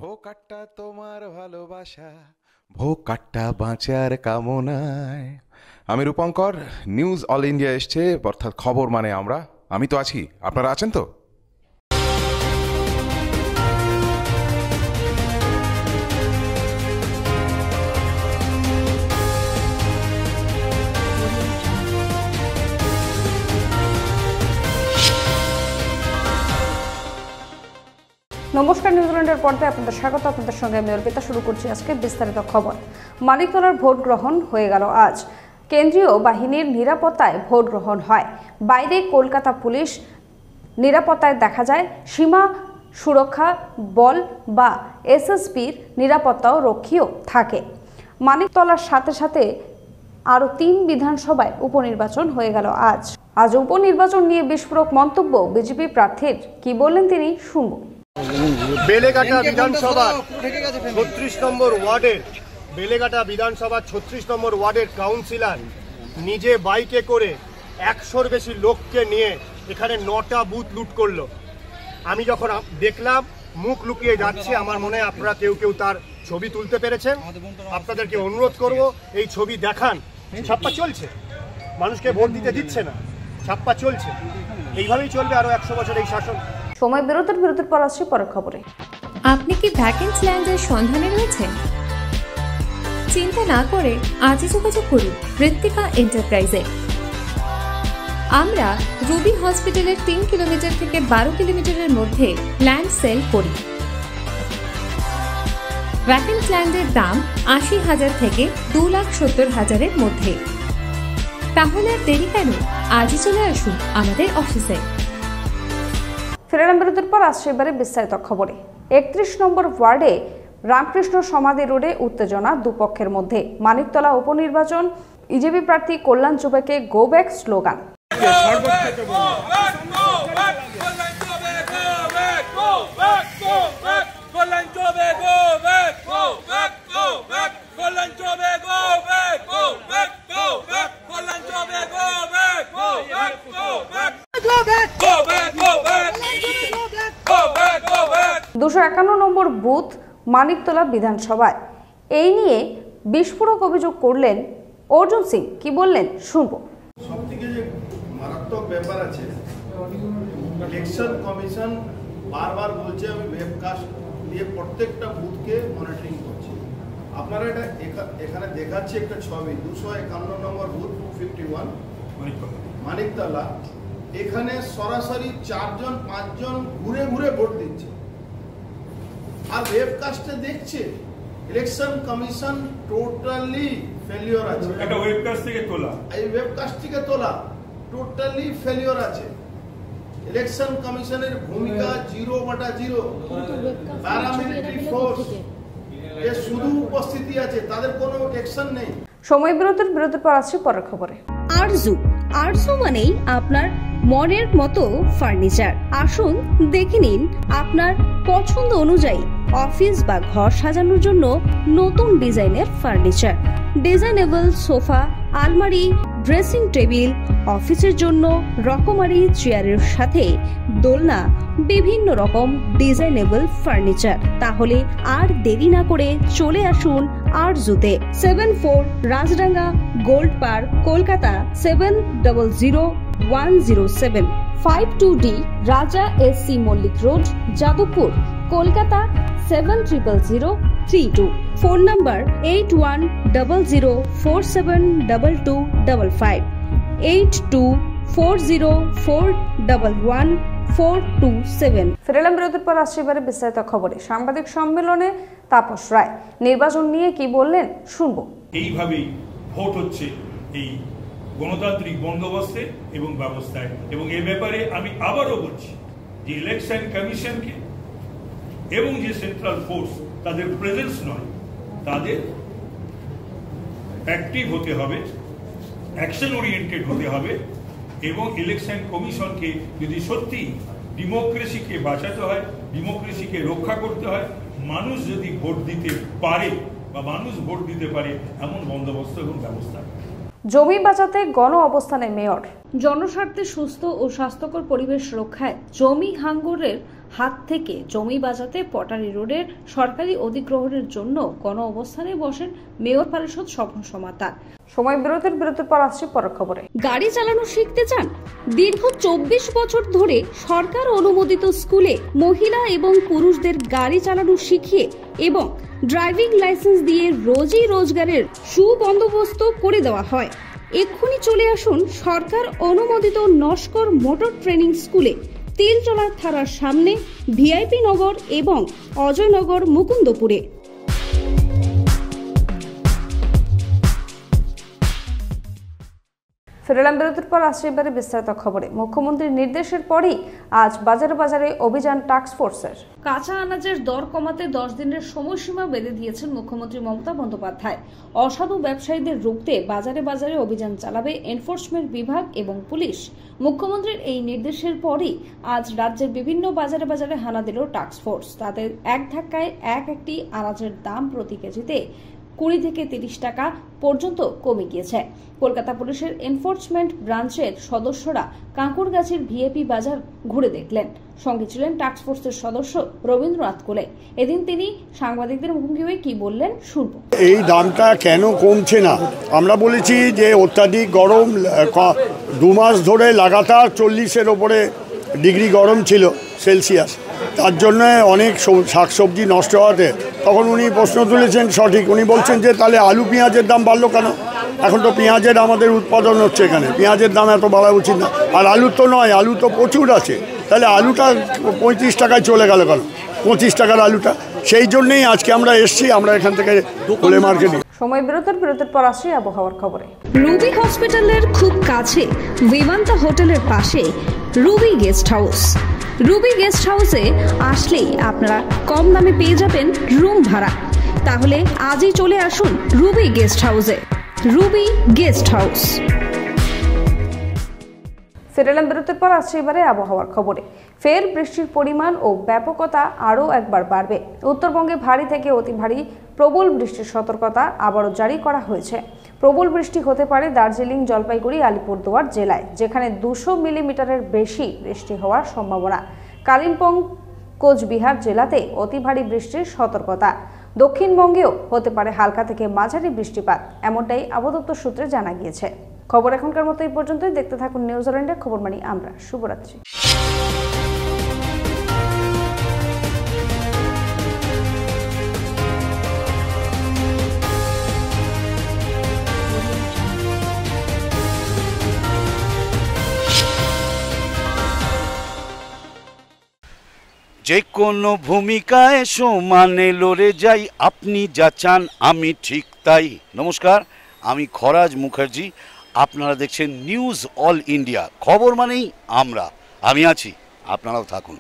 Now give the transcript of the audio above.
ভোকাট্টা তোমার ভালোবাসা, ভোকাট্টা বাঁচার কামনায়। আমি রূপঙ্কর, নিউজ অল ইন্ডিয়া এসছে, অর্থাৎ খবর মানে আমি তো আছি, আপনারা আছেন তো? নমস্কার, নিউজিল্যান্ডের পর্দায় আপনাদের স্বাগত। আপনাদের সঙ্গে আমি অর্পিতা। শুরু করছি আজকে বিস্তারিত খবর। মানিকতলার ভোট গ্রহণ হয়ে গেল আজ। কেন্দ্রীয় বাহিনীর নিরাপত্তায় ভোট গ্রহণ হয়। বাইরে কলকাতা পুলিশ নিরাপত্তায় দেখা যায়। সীমা সুরক্ষা বল বা এসএসবির নিরাপত্তাও রক্ষীও থাকে। মানিকতলার সাথে সাথে আরও 3 বিধানসভায় উপনির্বাচন হয়ে গেল আজ উপনির্বাচন নিয়ে বিস্ফোরক মন্তব্য বিজেপি প্রার্থীর। কি বললেন তিনি, শুনব। বেলেঘাটা বিধানসভা 36 নম্বর ওয়ার্ডের বেলেঘাটা বিধানসভা 36 নম্বর ওয়ার্ডের কাউন্সিলর নিজে বাইকে করে 100-র বেশি লোককে নিয়ে এখানে 9টা বুথ লুট করলো। আমি যখন দেখলাম মুখ লুকিয়ে যাচ্ছে, আমার মনে হয় আপনারা কেউ কেউ তার ছবি তুলতে পেরেছেন। আপনাদেরকে অনুরোধ করব, এই ছবি দেখান। ছাপ্পা চলছে, মানুষকে ভোট দিতে দিচ্ছে না, ছাপ্পা চলছে। এইভাবেই চলবে আরো 100 বছর এই শাসন। সময় বিরতির পর আসছি পরের খবরে। আপনি কি ভ্যাকেন্সি ল্যান্ডের সন্ধানে রয়েছেন? চিন্তা না করে আজই যোগাযোগ করুন ঋত্বিকা এন্টারপ্রাইজে। আমরা রুবি হসপিটালের 3 কিলোমিটার থেকে 12 কিলোমিটারের মধ্যে ল্যান্ড সেল করি। ভ্যাকেন্সি ল্যান্ডের দাম 80,000 থেকে 2,70,000-এর মধ্যে। তাহলে আর দেরি কেন, আজই চলে আসুন আমাদের অফিসে। ফিরে বিরতির পর আসছে এবারে বিস্তারিত খবরে। 31 নম্বর ওয়ার্ডে রামকৃষ্ণ সমাধি রোডে উত্তেজনা দুপক্ষের মধ্যে। মানিকতলা উপনির্বাচন, বিজেপি প্রার্থী কল্যাণ চুবেকে গো ব্যাক স্লোগান। দুশো 51 নম্বর বুথ মানিকতলা বিধানসভায় এই নিয়ে বিস্ফোরক অভিযোগ করলেন অর্জুন সিং। কি বললেন, শুনবো। সবথেকে যে মারাত্মক ব্যাপার আছে, ইলেকশন কমিশন বারবার বলছে আমি ওয়েবকাস্ট দিয়ে প্রত্যেকটা বুথকে মনিটরিং করছি। আপনারা এটা এখানে দেখাচ্ছি একটা ছবি। 251 নম্বর বুথ 251 মানিকতলা। এখানে সরাসরি 4-5 জন ঘুরে ঘুরে ভোট দিচ্ছে আর ওয়েবকাস্টে দেখছে। ইলেকশন কমিশন টোটালি ফেলিওর আছে। এটা ওয়েবকাস্ট থেকে তোলা, এই ওয়েবকাস্ট থেকে তোলা টোটালি ফেলিওর আছে। ইলেকশন কমিশনের ভূমিকা 0/0। প্যারামিলিটারি ফোর্স এ শুধু উপস্থিতি আছে, তাদের কোনো অ্যাকশন নেই। সময় বিরতির পর আসছে পরের খবরে। আরজু মানেই আপনার মনের মতো ফার্নিচার। আসুন দেখে নিন আপনার পছন্দ অনুযায়ী অফিস বা ঘর সাজানোর জন্য নতুন ডিজাইনের ফার্নিচার। ডিজাইনেবল সোফা, আলমারি, ড্রেসিং টেবিল, অফিসের জন্য রকমারি চেয়ারের সাথে দোলনা, বিভিন্ন রকম ডিজাইনেবল ফার্নিচার। তাহলে আর দেরি না করে চলে আসুন আরজুতে। 74 Rajdanga gold park, Kolkata 700107। 52D Raja SC Mallick road, Jadavpur, Kolkata 700032। Phone number 8100472255, 8240411427। ফিরেলাম বিরতির পর আসছে এবারে বিস্তারিত খবরে। সাংবাদিক সম্মেলনে তাপস রায় নির্বাচন নিয়ে কি বললেন, শুনবো। এইভাবেই ভোট হচ্ছে এই গণতান্ত্রিক বন্দোবস্তে এবং ব্যবস্থায়। এবং এ ব্যাপারে আমি আবারও বলছি যে ইলেকশন কমিশনকে এবং যে সেন্ট্রাল ফোর্স, তাদের প্রেজেন্স নয়, তাদের অ্যাক্টিভ হতে হবে, অ্যাকশন ওরিয়েন্টেড হতে হবে। এবং ইলেকশন কমিশনকে যদি সত্যি ডেমোক্রেসিকে বাঁচাতে হয়, ডেমোক্রেসিকে রক্ষা করতে হয়, মানুষ যদি ভোট দিতে পারে বা মানুষ ভোট দিতে পারে এমন বন্দোবস্ত এবং ব্যবস্থা। জমি বাঁচাতে গণ অবস্থানে মেয়র। জনস্বার্থে সুস্থ ও স্বাস্থ্যকর পরিবেশ রক্ষায় জমি হাঙ্গরের হাত থেকে জমি বাঁচাতে পটারি রোডের সরকারি অধিগ্রহণের জন্য গণ অবস্থানে বসেন মেয়র পরিষদ স্বপ্ন সমাতার। সময় বিরতির পর আসছে পরের খবরে। গাড়ি চালানো শিখতে চান? দীর্ঘ 24 বছর ধরে সরকার অনুমোদিত স্কুলে মহিলা এবং পুরুষদের গাড়ি চালানো শিখিয়ে এবং ড্রাইভিং লাইসেন্স দিয়ে রোজই রোজগারের সুবন্দোবস্ত করে দেওয়া হয়। এক্ষুনি চলে আসুন সরকার অনুমোদিত নস্কর মোটর ট্রেনিং স্কুলে, তিলচলার থানার সামনে, ভিআইপি নগর এবং অজয়নগর, মুকুন্দপুরে। ফিরলাম বিরতির পর আসছে এবারে বিস্তারিত খবরে। মুখ্যমন্ত্রীর নির্দেশের পরই আজ বাজারে বাজারে অভিযান টাস্কফোর্সের। কাঁচা আনাজের দর কমাতে 10 দিনের সময়সীমা বেঁধে দিয়েছেন মুখ্যমন্ত্রী মমতা বন্দ্যোপাধ্যায়। অসাধু ব্যবসায়ীদের রুখতে বাজারে বাজারে অভিযান চালাবে এনফোর্সমেন্ট বিভাগ এবং পুলিশ। মুখ্যমন্ত্রীর এই নির্দেশের পরই আজ রাজ্যের বিভিন্ন বাজারে বাজারে হানা দিল টাস্কফোর্স। তাদের এক ধাক্কায় একটি আনাজের দাম প্রতি কেজিতে 20 থেকে 30 টাকা পর্যন্ত কমে গিয়েছে। কলকাতা পুলিশের এনফোর্সমেন্ট ব্রাঞ্চের সদস্যরা কাঁকুরগাছির ভিআইপি বাজার ঘুরে দেখলেন। সঙ্গে ছিলেন টাস্কফোর্সের সদস্য রবীন্দ্রনাথ কোলে। এদিন তিনি সাংবাদিকদের মুখোমুখি হয়ে কি বললেন শুনব। এই দামটা কেন কমছে না? আমরা বলেছি যে অত্যাধিক গরম, 2 মাস ধরে লাগাতার 40-এর ওপরে ডিগ্রি গরম ছিল সেলসিয়াস, তার জন্য অনেক শাকসবজি নষ্ট হওয়াতে তখন উনি প্রশ্ন তুলেছেন সঠিক। উনি বলছেন যে তাহলে আলু পেঁয়াজের দাম বাড়লো কেন? এখন তো পেঁয়াজের আমাদের উৎপাদন হচ্ছে এখানে, পেঁয়াজের দাম এত বাড়া উচিত না। আর আলু তো নয়, আলু তো প্রচুর আছে, তাহলে আলুটা 35 টাকায় চলে গেল কেন? 25 টাকার আলুটা। সেই জন্যই আজকে আমরা এসছি, আমরা এখান থেকে কোলে মার্কেটে। সময় বিরতির পর আসছে আবহাওয়ার খবরে। রুবি হসপিটালের খুব কাছে, বিমান্তা হোটেলের পাশে Ruby guest house. Ruby guest হাউসে আসলেই আপনারা কম দামে পেয়ে যাবেন রুম ভাড়া। তাহলে আজই চলে আসুন রুবি গেস্ট হাউসে। Ruby guest house. ফিরলাম বিরতির পর আসছে এবারে আবহাওয়ার খবরে। ফের বৃষ্টির পরিমাণ ও ব্যাপকতা আরও একবার বাড়বে। উত্তরবঙ্গে ভারী থেকে অতি ভারী প্রবল বৃষ্টির সতর্কতা আবারও জারি করা হয়েছে। প্রবল বৃষ্টি হতে পারে দার্জিলিং, জলপাইগুড়ি, আলিপুরদুয়ার জেলায়, যেখানে 200 মিলিমিটারের বেশি বৃষ্টি হওয়ার সম্ভাবনা। কালিম্পং, কোচবিহার জেলাতে অতি ভারী বৃষ্টির সতর্কতা। দক্ষিণবঙ্গেও হতে পারে হালকা থেকে মাঝারি বৃষ্টিপাত, এমনটাই আবহাওয়া দপ্তর সূত্রে জানা গিয়েছে। খবর এখনকার মতো এই পর্যন্তই। দেখতে থাকুন নিউজিল্যান্ডের খবর মানি আমরা। শুভরাত্রি। যে কোনো ভূমিকায় সমানে লড়ে যাই, আপনি যা চান আমি ঠিক তাই। নমস্কার, আমি খরাজ মুখার্জি। আপনারা দেখছেন নিউজ অল ইন্ডিয়া। খবর মানেই আমরা। আমি আছি, আপনারাও থাকুন।